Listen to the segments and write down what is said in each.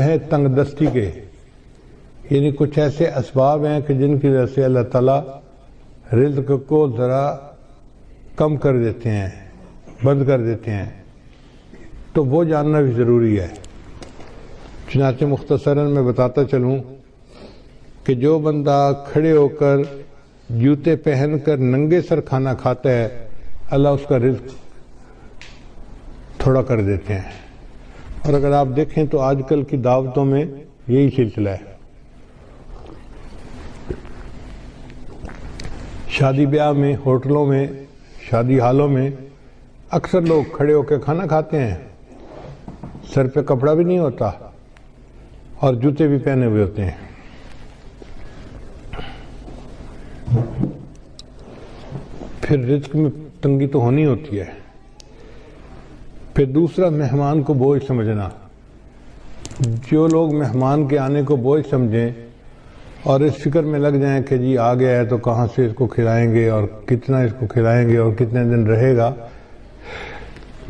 ہیں تنگ دستی کے، یعنی کچھ ایسے اسباب ہیں کہ جن کی وجہ سے اللہ تعالیٰ رزق کو ذرا کم کر دیتے ہیں، بند کر دیتے ہیں، تو وہ جاننا بھی ضروری ہے۔ چنانچہ مختصراً میں بتاتا چلوں کہ جو بندہ کھڑے ہو کر جوتے پہن کر ننگے سر کھانا کھاتا ہے، اللہ اس کا رزق تھوڑا کر دیتے ہیں۔ اور اگر آپ دیکھیں تو آج کل کی دعوتوں میں یہی سلسلہ ہے۔ شادی بیاہ میں، ہوٹلوں میں، شادی ہالوں میں اکثر لوگ کھڑے ہو کے کھانا کھاتے ہیں، سر پہ کپڑا بھی نہیں ہوتا اور جوتے بھی پہنے ہوئے ہوتے ہیں۔ پھر رزق میں تنگی تو ہونی ہوتی ہے۔ پھر دوسرا، مہمان کو بوجھ سمجھنا۔ جو لوگ مہمان کے آنے کو بوجھ سمجھیں اور اس فکر میں لگ جائیں کہ جی آ گیا ہے تو کہاں سے اس کو کھلائیں گے اور کتنا اس کو کھلائیں گے اور کتنے دن رہے گا،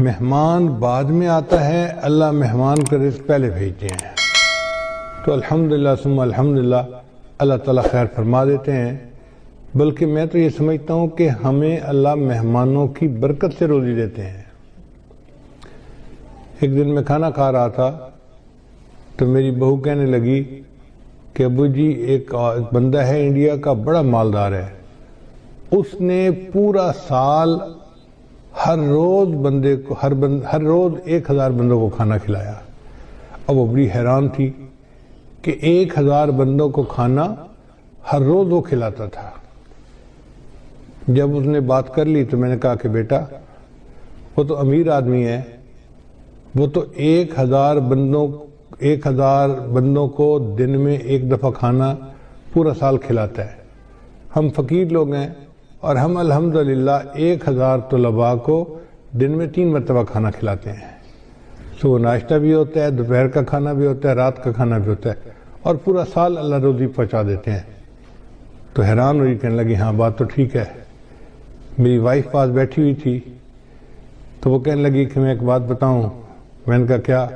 مہمان بعد میں آتا ہے، اللہ مہمان کا رزق پہلے بھیجتے ہیں، تو الحمدللہ ثم الحمدللہ اللہ تعالیٰ خیر فرما دیتے ہیں۔ بلکہ میں تو یہ سمجھتا ہوں کہ ہمیں اللہ مہمانوں کی برکت سے روزی دیتے ہیں۔ ایک دن میں کھانا کھا رہا تھا تو میری بہو کہنے لگی کہ ابو جی ایک بندہ ہے انڈیا کا، بڑا مالدار ہے، اس نے پورا سال ہر روز بندے کو ہر روز 1000 بندوں کو کھانا کھلایا۔ اب وہ بڑی حیران تھی کہ 1000 بندوں کو کھانا ہر روز وہ کھلاتا تھا۔ جب اس نے بات کر لی تو میں نے کہا کہ بیٹا وہ تو امیر آدمی ہے، وہ تو 1000 بندوں کو دن میں ایک دفعہ کھانا پورا سال کھلاتا ہے۔ ہم فقیر لوگ ہیں اور ہم الحمدللہ 1000 طلباء کو دن میں 3 مرتبہ کھانا کھلاتے ہیں۔ صبح ناشتہ بھی ہوتا ہے، دوپہر کا کھانا بھی ہوتا ہے، رات کا کھانا بھی ہوتا ہے، اور پورا سال اللہ روزی پہنچا دیتے ہیں۔ تو حیران ہوئی، کہنے لگی ہاں بات تو ٹھیک ہے۔ میری وائف پاس بیٹھی ہوئی تھی تو وہ کہنے لگی کہ میں ایک بات بتاؤں۔ میں نے کہا کیا؟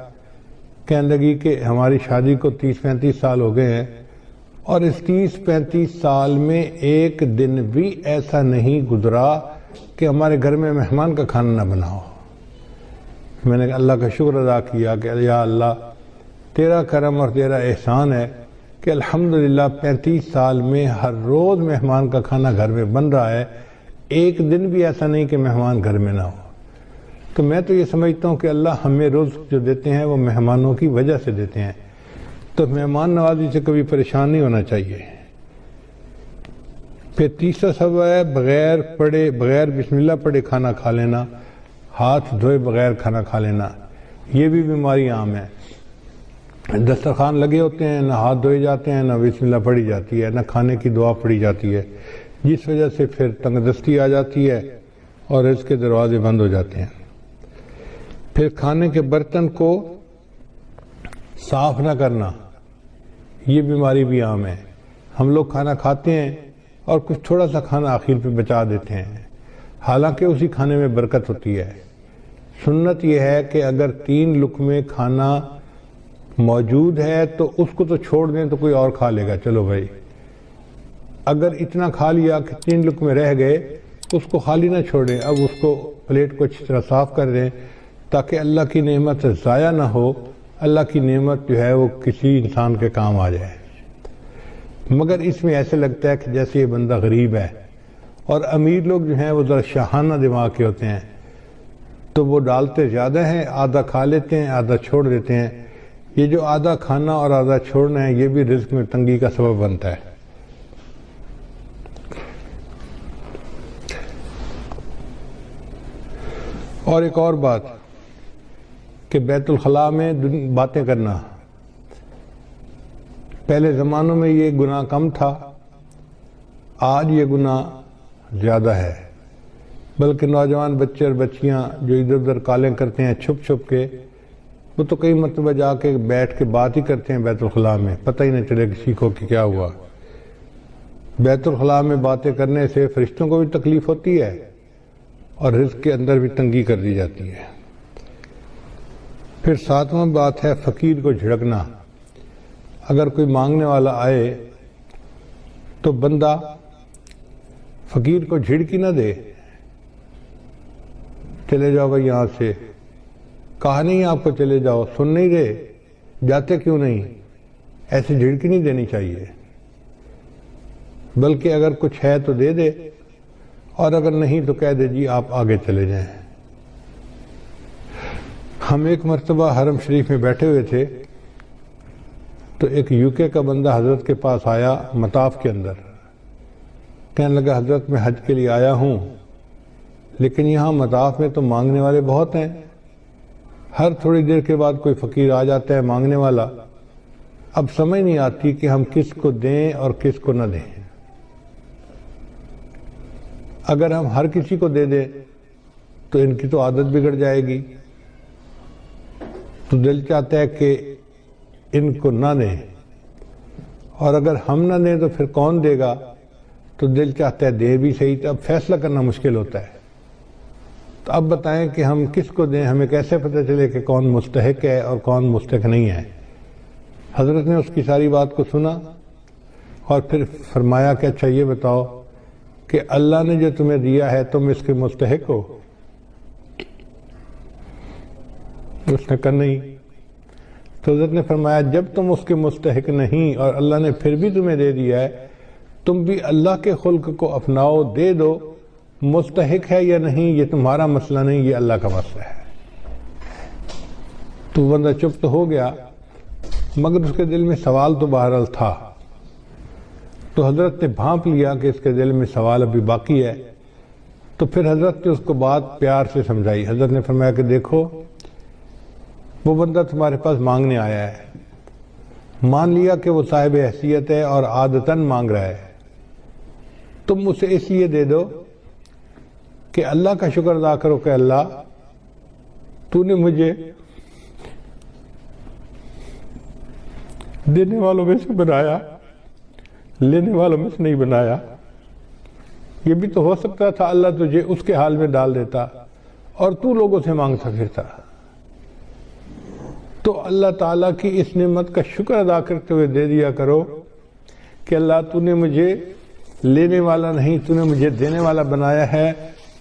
کہنے لگی کہ ہماری شادی کو 30-35 سال ہو گئے ہیں اور اس 30-35 سال میں ایک دن بھی ایسا نہیں گزرا کہ ہمارے گھر میں مہمان کا کھانا نہ بنا ہو۔ میں نے اللہ کا شکر ادا کیا کہ یا اللہ تیرا کرم اور تیرا احسان ہے کہ الحمدللہ 35 سال میں ہر روز مہمان کا کھانا گھر میں بن رہا ہے، ایک دن بھی ایسا نہیں کہ مہمان گھر میں نہ ہو۔ تو میں تو یہ سمجھتا ہوں کہ اللہ ہمیں رزق جو دیتے ہیں وہ مہمانوں کی وجہ سے دیتے ہیں، تو مہمان نوازی سے کبھی پریشان نہیں ہونا چاہیے۔ پھر تیسرا سبب ہے بغیر بسم اللہ پڑھے کھانا کھا لینا، ہاتھ دھوئے بغیر کھانا کھا لینا، یہ بھی بیماری عام ہے۔ دسترخوان لگے ہوتے ہیں، نہ ہاتھ دھوئے جاتے ہیں، نہ بسم اللہ پڑھی جاتی ہے، نہ کھانے کی دعا پڑھی جاتی ہے، جس وجہ سے پھر تنگ دستی آ جاتی ہے اور اس کے دروازے بند ہو جاتے ہیں۔ پھر کھانے کے برتن کو صاف نہ کرنا، یہ بیماری بھی عام ہے۔ ہم لوگ کھانا کھاتے ہیں اور کچھ تھوڑا سا کھانا آخر پہ بچا دیتے ہیں، حالانکہ اسی کھانے میں برکت ہوتی ہے۔ سنت یہ ہے کہ اگر 3 لقمے کھانا موجود ہے تو اس کو تو چھوڑ دیں تو کوئی اور کھا لے گا، چلو بھائی۔ اگر اتنا کھا لیا کہ 3 لقمے رہ گئے، اس کو خالی نہ چھوڑیں، اب اس کو پلیٹ کو اچھی طرح صاف کر دیں تاکہ اللہ کی نعمت ضائع نہ ہو، اللہ کی نعمت جو ہے وہ کسی انسان کے کام آ جائے۔ مگر اس میں ایسے لگتا ہے کہ جیسے یہ بندہ غریب ہے، اور امیر لوگ جو ہیں وہ ذرا شاہانہ دماغ کے ہوتے ہیں، تو وہ ڈالتے زیادہ ہیں، آدھا کھا لیتے ہیں، آدھا چھوڑ دیتے ہیں۔ یہ جو آدھا کھانا اور آدھا چھوڑنا ہے، یہ بھی رزق میں تنگی کا سبب بنتا ہے۔ اور ایک اور بات کہ بیت الخلاء میں باتیں کرنا، پہلے زمانوں میں یہ گناہ کم تھا، آج یہ گناہ زیادہ ہے۔ بلکہ نوجوان بچے اور بچیاں جو ادھر ادھر کالیں کرتے ہیں چھپ چھپ کے، وہ تو کئی مرتبہ جا کے بیٹھ کے بات ہی کرتے ہیں بیت الخلاء میں، پتہ ہی نہیں چلے کسی کو کہ کیا ہوا۔ بیت الخلاء میں باتیں کرنے سے فرشتوں کو بھی تکلیف ہوتی ہے اور رزق کے اندر بھی تنگی کر دی جاتی ہے۔ پھر ساتواں بات ہے فقیر کو جھڑکنا۔ اگر کوئی مانگنے والا آئے تو بندہ فقیر کو جھڑکی نہ دے، چلے جاؤ بھائی یہاں سے، کہا نہیں آپ کو چلے جاؤ، سن نہیں رہے، جاتے کیوں نہیں، ایسے جھڑکی نہیں دینی چاہیے، بلکہ اگر کچھ ہے تو دے دے، اور اگر نہیں تو کہہ دے جی آپ آگے چلے جائیں۔ ہم ایک مرتبہ حرم شریف میں بیٹھے ہوئے تھے تو ایک UK کا بندہ حضرت کے پاس آیا مطاف کے اندر، کہنے لگا حضرت میں حج کے لیے آیا ہوں، لیکن یہاں مطاف میں تو مانگنے والے بہت ہیں، ہر تھوڑی دیر کے بعد کوئی فقیر آ جاتا ہے مانگنے والا، اب سمجھ نہیں آتی کہ ہم کس کو دیں اور کس کو نہ دیں۔ اگر ہم ہر کسی کو دے دیں تو ان کی تو عادت بگڑ جائے گی، تو دل چاہتا ہے کہ ان کو نہ دیں، اور اگر ہم نہ دیں تو پھر کون دے گا، تو دل چاہتا ہے دے بھی صحیح، تو اب فیصلہ کرنا مشکل ہوتا ہے۔ تو اب بتائیں کہ ہم کس کو دیں، ہمیں کیسے پتہ چلے کہ کون مستحق ہے اور کون مستحق نہیں ہے؟ حضرت نے اس کی ساری بات کو سنا اور پھر فرمایا کہ اچھا یہ بتاؤ کہ اللہ نے جو تمہیں دیا ہے تم اس کے مستحق ہو؟ اس نے کہا نہیں۔ تو حضرت نے فرمایا جب تم اس کے مستحق نہیں اور اللہ نے پھر بھی تمہیں دے دیا ہے، تم بھی اللہ کے خلق کو اپناؤ، دے دو، مستحق ہے یا نہیں یہ تمہارا مسئلہ نہیں، یہ اللہ کا مسئلہ ہے۔ تو بندہ چپ تو ہو گیا، مگر اس کے دل میں سوال تو بہرحال تھا۔ تو حضرت نے بھانپ لیا کہ اس کے دل میں سوال ابھی باقی ہے، تو پھر حضرت نے اس کو بات پیار سے سمجھائی۔ حضرت نے فرمایا کہ دیکھو وہ بندہ تمہارے پاس مانگنے آیا ہے، مان لیا کہ وہ صاحب حیثیت ہے اور عادتاً مانگ رہا ہے، تم اسے اس لیے دے دو کہ اللہ کا شکر ادا کرو کہ اللہ تو نے مجھے دینے والوں میں سے بنایا، لینے والوں میں سے نہیں بنایا۔ یہ بھی تو ہو سکتا تھا اللہ تجھے اس کے حال میں ڈال دیتا اور تو لوگوں سے مانگتا پھرتا۔ تو اللہ تعالیٰ کی اس نعمت کا شکر ادا کرتے ہوئے دے دیا کرو کہ اللہ تو نے مجھے لینے والا نہیں، تو نے مجھے دینے والا بنایا ہے،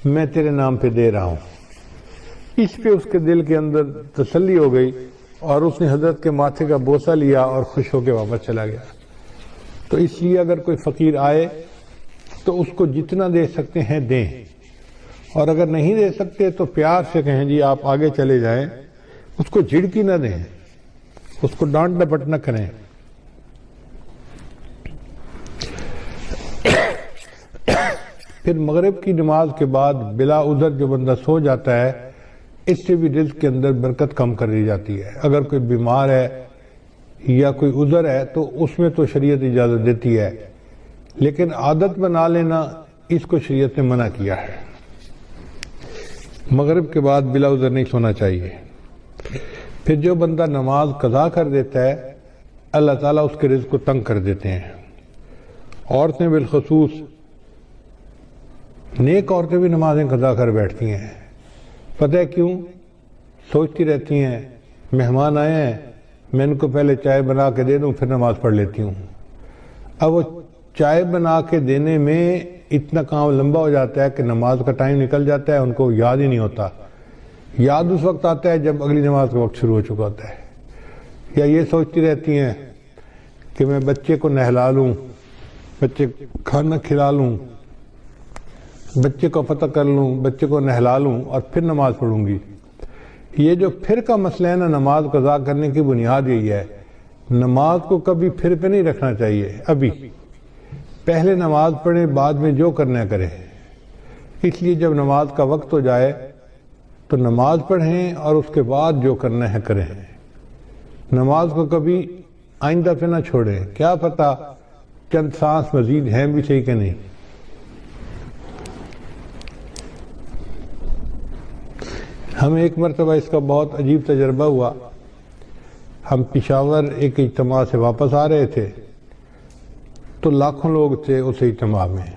میں تیرے نام پہ دے رہا ہوں۔ اس پہ اس کے دل کے اندر تسلی ہو گئی اور اس نے حضرت کے ماتھے کا بوسہ لیا اور خوش ہو کے واپس چلا گیا۔ تو اس لیے اگر کوئی فقیر آئے تو اس کو جتنا دے سکتے ہیں دیں، اور اگر نہیں دے سکتے تو پیار سے کہیں جی آپ آگے چلے جائیں، اس کو جھڑکی نہ دیں، اس کو ڈانٹ ڈپٹ نہ کریں۔ پھر مغرب کی نماز کے بعد بلا عذر جو بندہ سو جاتا ہے، اس سے بھی رزق کے اندر برکت کم کر دی جاتی ہے۔ اگر کوئی بیمار ہے یا کوئی عذر ہے تو اس میں تو شریعت اجازت دیتی ہے، لیکن عادت بنا لینا اس کو شریعت نے منع کیا ہے۔ مغرب کے بعد بلا عذر نہیں سونا چاہیے۔ پھر جو بندہ نماز قضا کر دیتا ہے، اللہ تعالیٰ اس کے رزق کو تنگ کر دیتے ہیں۔ عورتیں بالخصوص، نیک عورتیں بھی نمازیں قضا کر بیٹھتی ہیں، پتہ ہے کیوں؟ سوچتی رہتی ہیں مہمان آئے ہیں، میں ان کو پہلے چائے بنا کے دے دوں پھر نماز پڑھ لیتی ہوں۔ اب وہ چائے بنا کے دینے میں اتنا کام لمبا ہو جاتا ہے کہ نماز کا ٹائم نکل جاتا ہے، ان کو یاد ہی نہیں ہوتا۔ یاد اس وقت آتا ہے جب اگلی نماز کا وقت شروع ہو چکا ہوتا ہے۔ یا یہ سوچتی رہتی ہیں کہ میں بچے کو نہلا لوں، بچے کھانا کھلا لوں، بچے کو پتہ کر لوں، بچے کو نہلا لوں اور پھر نماز پڑھوں گی۔ یہ جو پھر کا مسئلہ ہے نا، نماز قضا کرنے کی بنیاد یہی ہے۔ نماز کو کبھی پھر پہ نہیں رکھنا چاہیے، ابھی پہلے نماز پڑھیں، بعد میں جو کرنا ہے کریں۔ اس لیے جب نماز کا وقت ہو جائے تو نماز پڑھیں اور اس کے بعد جو کرنا ہے کریں۔ نماز کو کبھی آئندہ پہ نہ چھوڑیں، کیا پتہ چند سانس مزید ہیں بھی صحیح کہ نہیں۔ ہمیں ایک مرتبہ اس کا بہت عجیب تجربہ ہوا۔ ہم پشاور ایک اجتماع سے واپس آ رہے تھے تو لاکھوں لوگ تھے اس اجتماع میں۔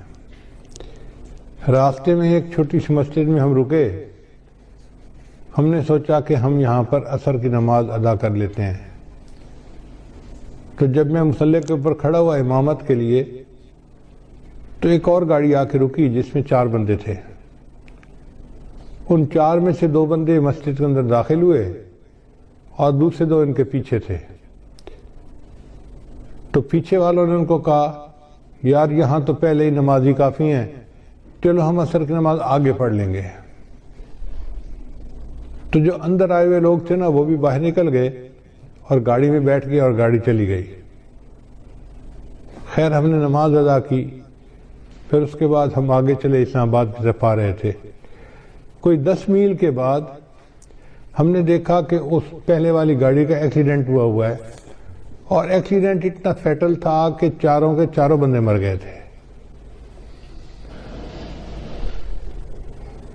راستے میں ایک چھوٹی سی مسجد میں ہم رکے، ہم نے سوچا کہ ہم یہاں پر عصر کی نماز ادا کر لیتے ہیں۔ تو جب میں مصلی کے اوپر کھڑا ہوا امامت کے لیے تو ایک اور گاڑی آ کے رکی جس میں 4 بندے تھے۔ ان 4 میں سے 2 بندے مسجد کے اندر داخل ہوئے اور دوسرے 2 ان کے پیچھے تھے۔ تو پیچھے والوں نے ان کو کہا یار یہاں تو پہلے ہی نمازی کافی ہیں، چلو ہم عصر کی نماز آگے پڑھ لیں گے۔ تو جو اندر آئے ہوئے لوگ تھے نا وہ بھی باہر نکل گئے اور گاڑی میں بیٹھ گئے اور گاڑی چلی گئی۔ خیر ہم نے نماز ادا کی، پھر اس کے بعد ہم آگے چلے اسلام آباد کی طرف آ رہے تھے۔ کوئی 10 میل کے بعد ہم نے دیکھا کہ اس پہلے والی گاڑی کا ایکسیڈنٹ ہوا ہے، اور ایکسیڈنٹ اتنا فیٹل تھا کہ چاروں کے چاروں بندے مر گئے تھے۔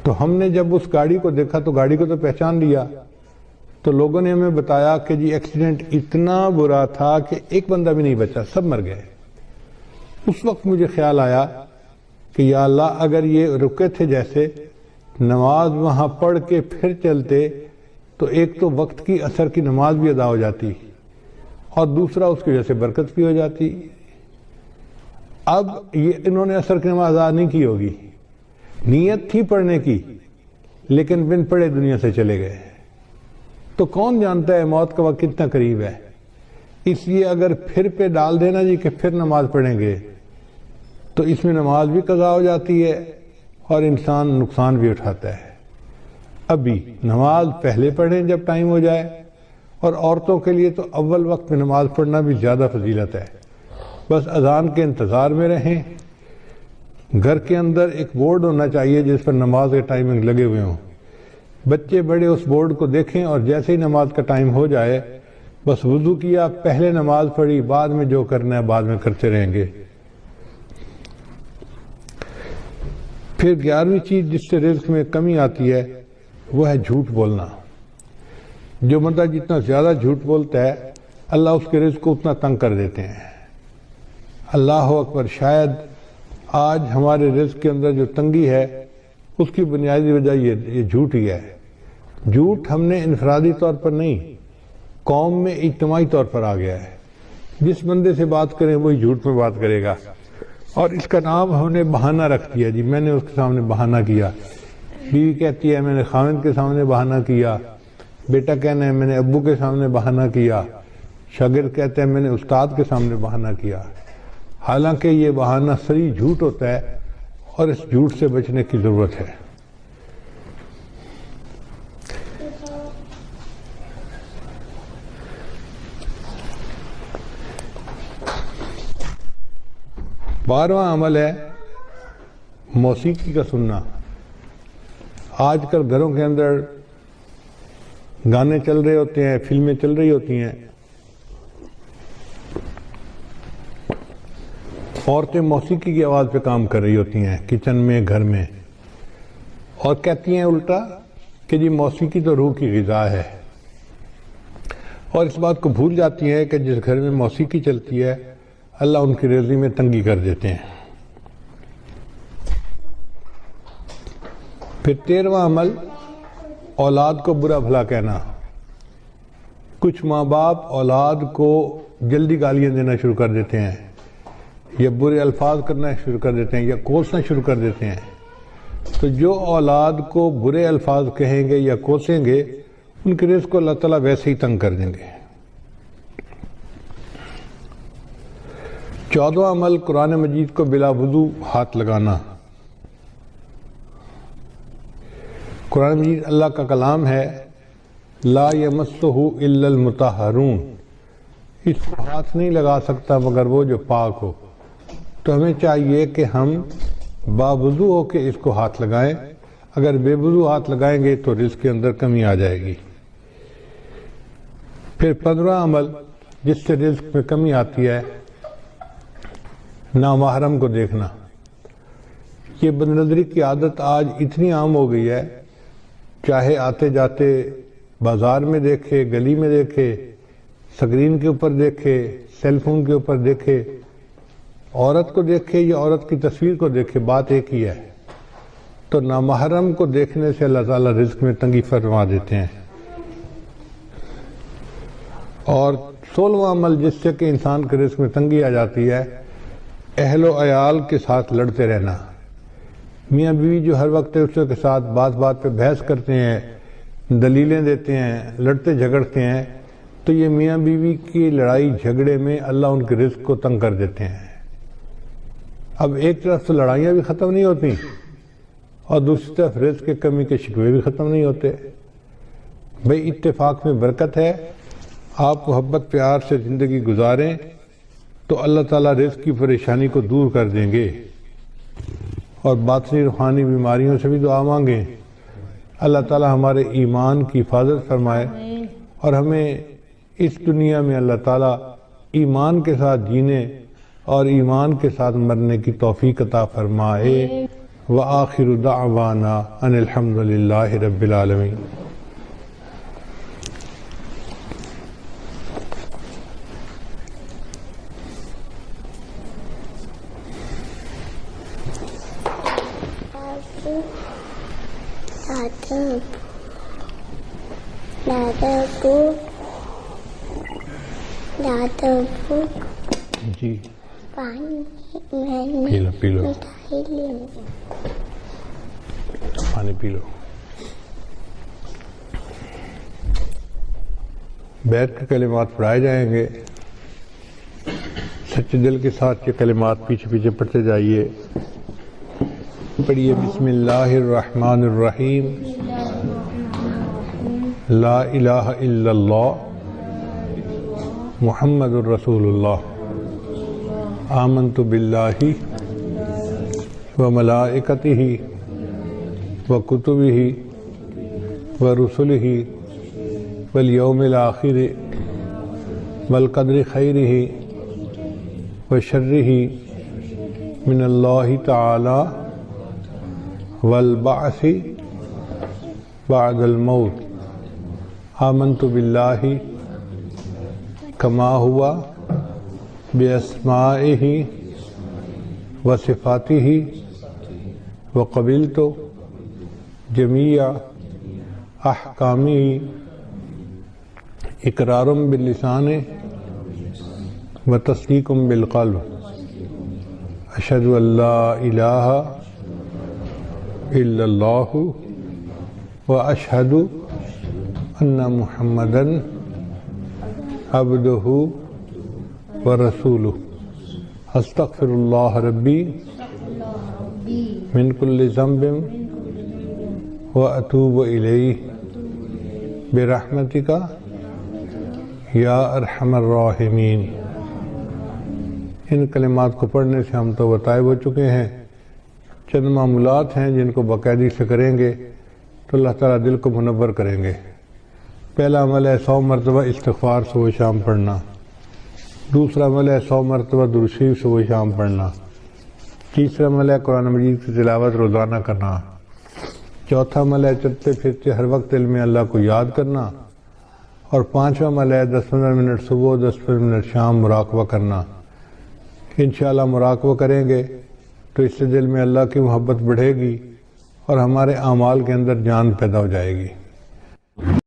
تو ہم نے جب اس گاڑی کو دیکھا تو گاڑی کو تو پہچان لیا، تو لوگوں نے ہمیں بتایا کہ جی ایکسیڈنٹ اتنا برا تھا کہ ایک بندہ بھی نہیں بچا، سب مر گئے۔ اس وقت مجھے خیال آیا کہ یا اللہ اگر یہ رکے تھے جیسے نماز وہاں پڑھ کے پھر چلتے تو ایک تو وقت کی عصر کی نماز بھی ادا ہو جاتی اور دوسرا اس کی وجہ سے برکت بھی ہو جاتی۔ اب یہ انہوں نے عصر کی نماز ادا نہیں کی ہوگی، نیت تھی پڑھنے کی لیکن بن پڑھے دنیا سے چلے گئے۔ تو کون جانتا ہے موت کا وقت کتنا قریب ہے، اس لیے اگر پھر پہ ڈال دینا جی کہ پھر نماز پڑھیں گے تو اس میں نماز بھی قضا ہو جاتی ہے اور انسان نقصان بھی اٹھاتا ہے۔ ابھی نماز پہلے پڑھیں جب ٹائم ہو جائے، اور عورتوں کے لیے تو اول وقت میں نماز پڑھنا بھی زیادہ فضیلت ہے۔ بس اذان کے انتظار میں رہیں۔ گھر کے اندر ایک بورڈ ہونا چاہیے جس پر نماز کے ٹائمنگ لگے ہوئے ہوں، بچے بڑے اس بورڈ کو دیکھیں اور جیسے ہی نماز کا ٹائم ہو جائے بس وضو کیا، پہلے نماز پڑھی، بعد میں جو کرنا ہے بعد میں کرتے رہیں گے۔ پھر 11ویں چیز جس سے رزق میں کمی آتی ہے وہ ہے جھوٹ بولنا۔ جو بندہ جتنا زیادہ جھوٹ بولتا ہے اللہ اس کے رزق کو اتنا تنگ کر دیتے ہیں۔ اللہ اکبر، شاید آج ہمارے رزق کے اندر جو تنگی ہے اس کی بنیادی وجہ یہ جھوٹ ہی ہے۔ جھوٹ ہم نے انفرادی طور پر نہیں، قوم میں اجتماعی طور پر آ گیا ہے۔ جس بندے سے بات کریں وہی جھوٹ میں بات کرے گا، اور اس کا نام ہم نے بہانہ رکھ دیا جی میں نے اس کے سامنے بہانہ کیا۔ بیوی کہتی ہے میں نے خاوند کے سامنے بہانہ کیا، بیٹا کہنا ہے میں نے ابو کے سامنے بہانہ کیا، شاگرد کہتے ہیں میں نے استاد کے سامنے بہانہ کیا۔ حالانکہ یہ بہانہ صریح جھوٹ ہوتا ہے اور اس جھوٹ سے بچنے کی ضرورت ہے۔ بارہواں عمل ہے موسیقی کا سننا۔ آج کل گھروں کے اندر گانے چل رہے ہوتے ہیں، فلمیں چل رہی ہوتی ہیں، عورتیں موسیقی کی آواز پہ کام کر رہی ہوتی ہیں کچن میں، گھر میں، اور کہتی ہیں الٹا کہ جی موسیقی تو روح کی غذا ہے، اور اس بات کو بھول جاتی ہیں کہ جس گھر میں موسیقی چلتی ہے اللہ ان کی رزق میں تنگی کر دیتے ہیں۔ پھر 13واں عمل اولاد کو برا بھلا کہنا۔ کچھ ماں باپ اولاد کو جلدی گالیاں دینا شروع کر دیتے ہیں، یا برے الفاظ کرنا شروع کر دیتے ہیں، یا کوسنا شروع کر دیتے ہیں۔ تو جو اولاد کو برے الفاظ کہیں گے یا کوسیں گے ان کے رزق کو اللہ تعالیٰ ویسے ہی تنگ کر دیں گے۔ 14واں عمل قرآن مجید کو بلا وضو ہاتھ لگانا۔ قرآن مجید اللہ کا کلام ہے، لا یمسہ الا المطہرون، اس کو ہاتھ نہیں لگا سکتا مگر وہ جو پاک ہو۔ تو ہمیں چاہیے کہ ہم باوضو ہو کے اس کو ہاتھ لگائیں، اگر بے وضو ہاتھ لگائیں گے تو رزق کے اندر کمی آ جائے گی۔ پھر 15واں عمل جس سے رزق میں کمی آتی ہے نامحرم کو دیکھنا۔ یہ بد نظری کی عادت آج اتنی عام ہو گئی ہے، چاہے آتے جاتے بازار میں دیکھے، گلی میں دیکھے، سکرین کے اوپر دیکھے، سیل فون کے اوپر دیکھے، عورت کو دیکھے یا عورت کی تصویر کو دیکھے، بات ایک ہی ہے۔ تو نامحرم کو دیکھنے سے اللہ تعالیٰ رزق میں تنگی فرما دیتے ہیں۔ اور 16واں عمل جس سے کہ انسان کے رزق میں تنگی آ جاتی ہے، اہل و عیال کے ساتھ لڑتے رہنا۔ میاں بیوی جو ہر وقت ایک دوسرے کے ساتھ بات بات پہ بحث کرتے ہیں، دلیلیں دیتے ہیں، لڑتے جھگڑتے ہیں، تو یہ میاں بیوی کی لڑائی جھگڑے میں اللہ ان کے رزق کو تنگ کر دیتے ہیں۔ اب ایک طرف تو لڑائیاں بھی ختم نہیں ہوتی اور دوسری طرف رزق کی کمی کے شکوے بھی ختم نہیں ہوتے۔ بھئی اتفاق میں برکت ہے، آپ محبت پیار سے زندگی گزاریں تو اللہ تعالیٰ رزق کی پریشانی کو دور کر دیں گے۔ اور باطنی روحانی بیماریوں سے بھی دعا مانگیں، اللہ تعالیٰ ہمارے ایمان کی حفاظت فرمائے اور ہمیں اس دنیا میں اللہ تعالیٰ ایمان کے ساتھ جینے اور ایمان کے ساتھ مرنے کی توفیق عطا فرمائے۔ وآخر دعوانا ان الحمد للہ رب العالمین۔ دادا جی پانی پی لو مٹھائی لے پانی پی لو۔ بیٹھ کے کلمات پڑھائے جائیں گے، سچے دل کے ساتھ یہ کلمات پیچھے پیچھے پڑھتے جائیے۔ پڑھیے بسم اللہ الرحمن الرحیم، لا الہ الا اللہ محمد الرسول اللہ، آمنت باللہ وملائکتہ وکتبہ ورسلہ والیوم الآخر والقدر خیرہ وشرہ من اللہ تعالی والبعث بعد الموت، آمنت باللہ کما ہوا باسمائہ وصفاتہ وقبلت جمیع احکامہ اقرار باللسان وتصدیق بالقلب، اشہد ان لا الہ الا اللہ واشہد ان محمدً عبدہ ورسولہ، استغفر اللہ ربی من کل ذنب واتوب الیہ برحمتک یا ارحم الراحمین۔ ان کلمات کو پڑھنے سے ہم تو طائب ہو چکے ہیں، چند معمولات ہیں جن کو باقاعدگی سے کریں گے تو اللہ تعالیٰ دل کو منور کریں گے۔ پہلا عمل ہے 100 مرتبہ استغفار صبح شام پڑھنا، دوسرا عمل ہے 100 مرتبہ درود شریف صبح شام پڑھنا، تیسرا عمل ہے قرآن مجید کی تلاوت روزانہ کرنا، چوتھا عمل ہے چلتے پھرتے ہر وقت علم اللہ کو یاد کرنا، اور پانچواں عمل ہے 10-15 منٹ صبح 10-15 منٹ شام مراقبہ کرنا۔ انشاءاللہ مراقبہ کریں گے تو اس سے دل میں اللہ کی محبت بڑھے گی اور ہمارے اعمال کے اندر جان پیدا ہو جائے گی۔